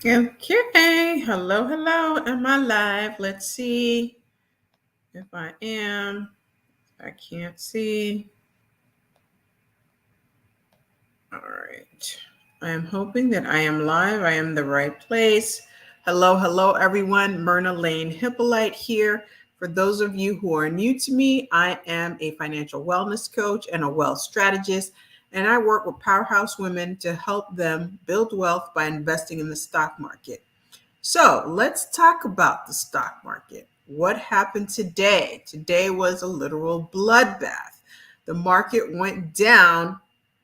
Okay. Hello, hello. Am I live? Let's see if I am. I can't see. All right. I am hoping that I am live. I am the right place. Hello, hello, everyone. Myrna Lane Hippolyte here. For those of you who are new to me, I am a financial wellness coach and a wealth strategist, and I work with powerhouse women to help them build wealth by investing in the stock market. So let's talk about the stock market. What happened today? Today was a literal bloodbath. The market went down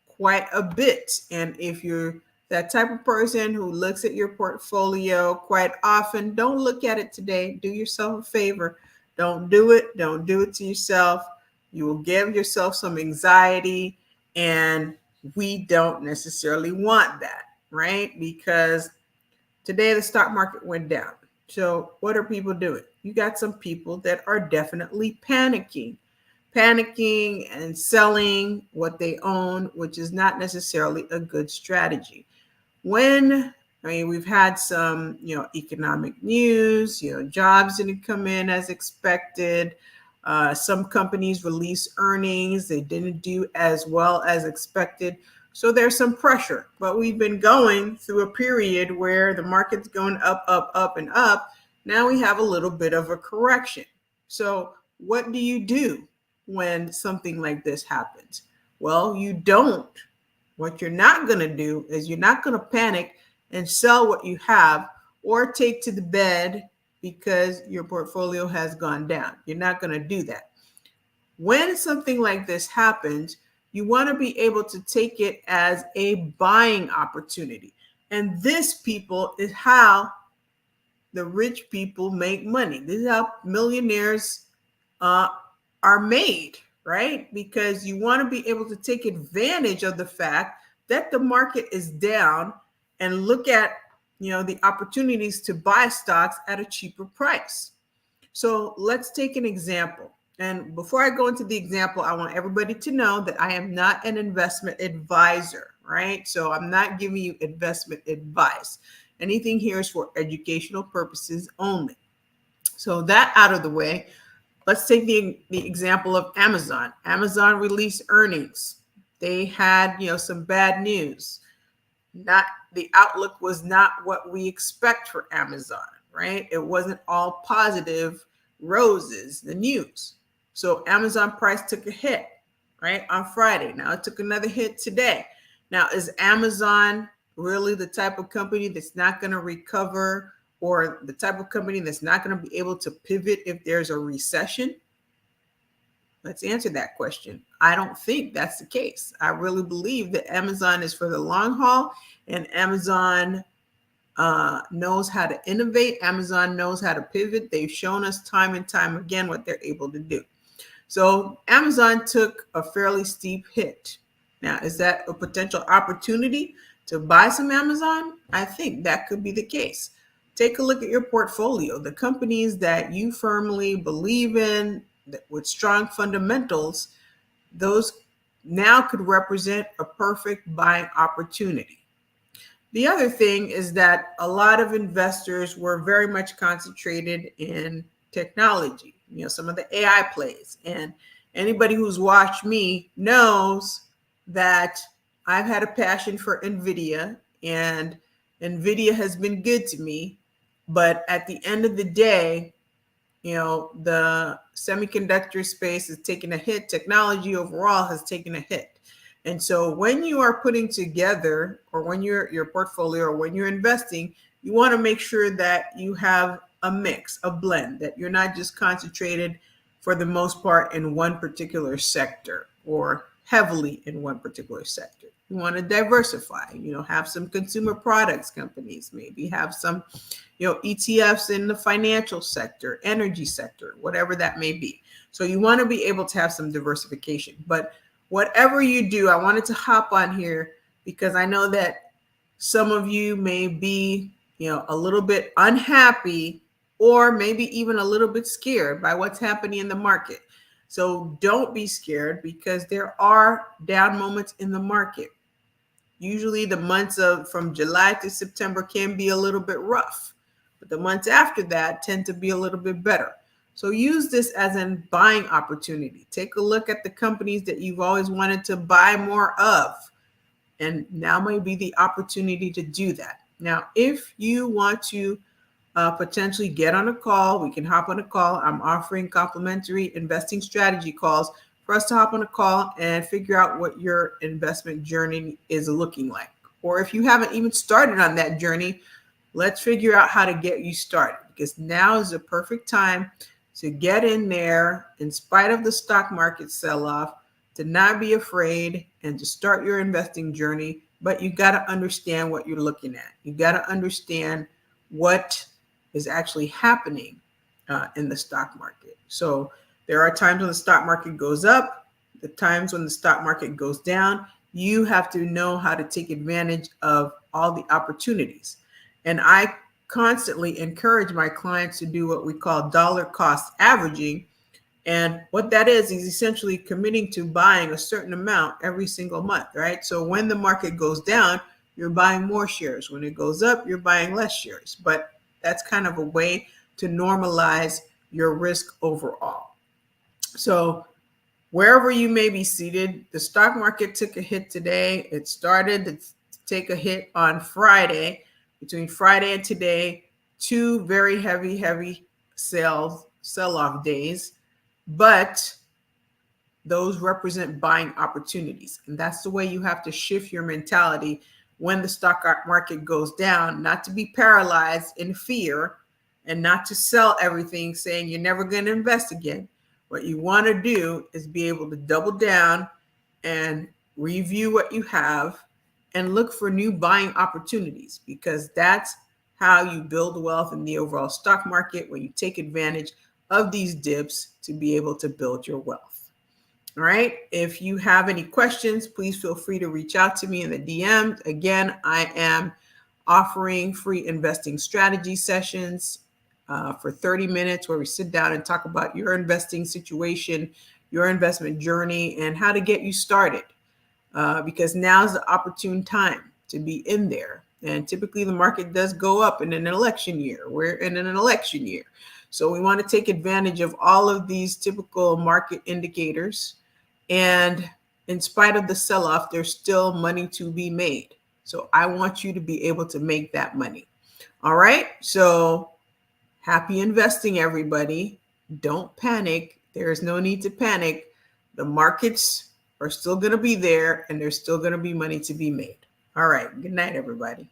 quite a bit. And if you're that type of person who looks at your portfolio quite often, don't look at it today. Do yourself a favor. Don't do it. Don't do it to yourself. You will give yourself some anxiety, and we don't necessarily want that, right? Because today, the stock market went down. So, what are people doing? You got some people that are definitely panicking and selling what they own, which is not necessarily a good strategy. We've had some, economic news, jobs didn't come in as expected. Some companies release earnings, they didn't do as well as expected. So there's some pressure, but we've been going through a period where the market's going up, up, up, and up. Now we have a little bit of a correction. So, what do you do when something like this happens? Well, you don't. What you're not going to do is you're not going to panic and sell what you have or take to the bed because your portfolio has gone down. You're not going to do that. When something like this happens, you want to be able to take it as a buying opportunity. And this, people, is how the rich people make money. This is how millionaires uh, are made, right? Because you want to be able to take advantage of the fact that the market is down and look at the opportunities to buy stocks at a cheaper price. So let's take an example. And before I go into the example, I want everybody to know that I am not an investment advisor, right? So I'm not giving you investment advice. Anything here is for educational purposes only. So that out of the way, let's take the example of Amazon. Amazon released earnings. They had, some bad news. Not the outlook was not what we expect for Amazon, right? It wasn't all positive roses, the news. So Amazon price took a hit, right, on Friday. Now it took another hit today. Now, is Amazon really the type of company that's not going to recover, or the type of company that's not going to be able to pivot if there's a recession? Let's answer that question. I don't think that's the case. I really believe that Amazon is for the long haul, and Amazon knows how to innovate. Amazon knows how to pivot. They've shown us time and time again what they're able to do. So Amazon took a fairly steep hit. Now, is that a potential opportunity to buy some Amazon? I think that could be the case. Take a look at your portfolio. The companies that you firmly believe in with strong fundamentals, those now could represent a perfect buying opportunity. The other thing is that a lot of investors were very much concentrated in technology, some of the AI plays. And anybody who's watched me knows that I've had a passion for NVIDIA, and NVIDIA has been good to me. But at the end of the day, the semiconductor space is taking a hit. Technology overall has taken a hit. And so when you are putting together, or when you're your portfolio, or when you're investing, you want to make sure that you have a mix, a blend, that you're not just concentrated for the most part in one particular sector or heavily in one particular sector. You want to diversify, have some consumer products companies, maybe have some, ETFs in the financial sector, energy sector, whatever that may be. So you want to be able to have some diversification. But whatever you do, I wanted to hop on here because I know that some of you may be, a little bit unhappy, or maybe even a little bit scared by what's happening in the market. So don't be scared, because there are down moments in the market. Usually the months of from July to September can be a little bit rough, but the months after that tend to be a little bit better. So use this as a buying opportunity. Take a look at the companies that you've always wanted to buy more of, and now may be the opportunity to do that. Now, if you want to potentially get on a call, we can hop on a call. I'm offering complimentary investing strategy calls for us to hop on a call and figure out what your investment journey is looking like. Or if you haven't even started on that journey, let's figure out how to get you started, because now is the perfect time to get in there in spite of the stock market sell-off, to not be afraid and to start your investing journey. But you got to understand what you're looking at. You got to understand what is actually happening in the stock market. So there are times when the stock market goes up, the times when the stock market goes down. You have to know how to take advantage of all the opportunities. And I constantly encourage my clients to do what we call dollar cost averaging. And what that is essentially committing to buying a certain amount every single month, right? So when the market goes down, you're buying more shares. When it goes up, you're buying less shares. But that's kind of a way to normalize your risk overall. So wherever you may be seated, the stock market took a hit today. It started to take a hit on Friday. Between Friday and today, two very heavy sell-off days, but those represent buying opportunities. And that's the way you have to shift your mentality when the stock market goes down, not to be paralyzed in fear and not to sell everything saying you're never going to invest again. What you want to do is be able to double down and review what you have and look for new buying opportunities, because that's how you build wealth in the overall stock market, when you take advantage of these dips to be able to build your wealth. All right. If you have any questions, please feel free to reach out to me in the DM. Again, I am offering free investing strategy sessions for 30 minutes where we sit down and talk about your investing situation, your investment journey, and how to get you started. Because now's the opportune time to be in there. And typically the market does go up in an election year. We're in an election year. So we want to take advantage of all of these typical market indicators. And in spite of the sell-off, there's still money to be made. So I want you to be able to make that money. All right. So happy investing, everybody. Don't panic. There is no need to panic. The markets are still going to be there, and there's still going to be money to be made. All right. Good night, everybody.